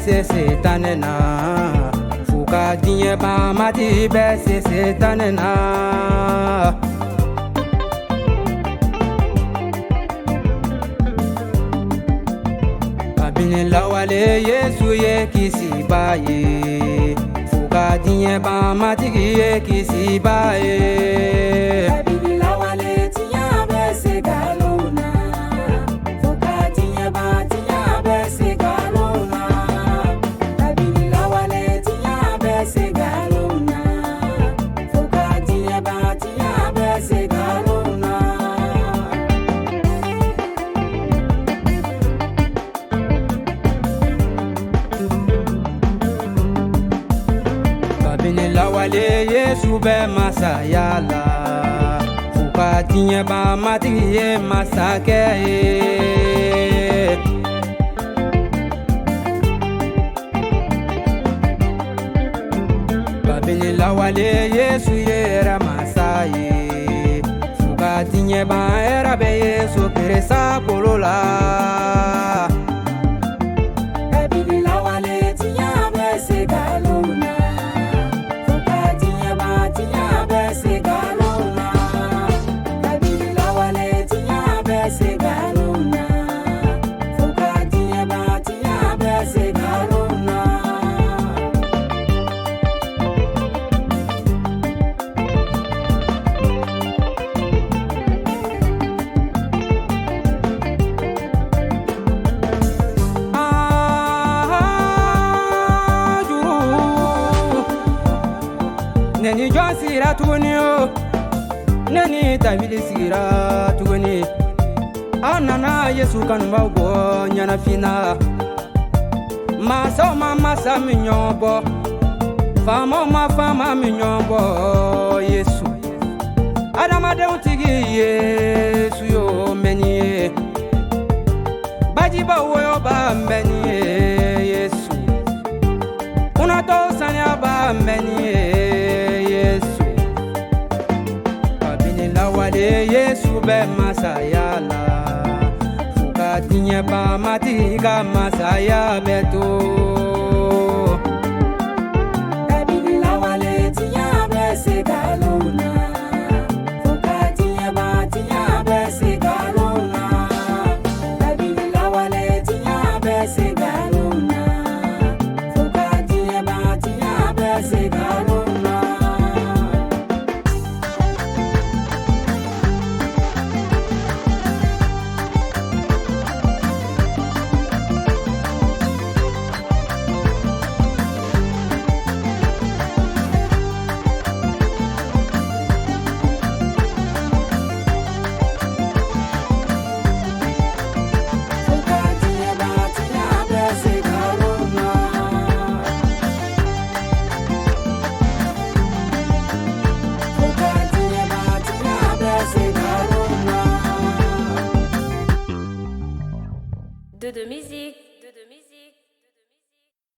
se tanena fuka dinye ba mati be se tanena abini lawale Yesu ye kisi baye fuka dinye ba mati ye kisi baye abini lawale tiya be se galona fuka dinye ba tiya be se galona abini lawale tiya be se galona fuka dinye ba tiya be se galona abini lawale Yesu be masayala fuka dinye ba mati ye masake abini lawale Yesu yera masaye fuka dinye ba era be Yesu keresa kolola abini lawale tiya be se galona fuka dinye ba tiya be se galona abini lawale tiya be se galona fuka dinye ba tiya be se galona neni John sira tuguni o neni Tabili sira tuguni anana Yesu kanumba go nyana fina masa masa minyombo fama minyombo Yesu adama de utigi Yesu yo meni baji ba wo ba meni Yesu una to sanya ba meni lawale Yesu be masayala fuka dinye ba mati ka masaya beto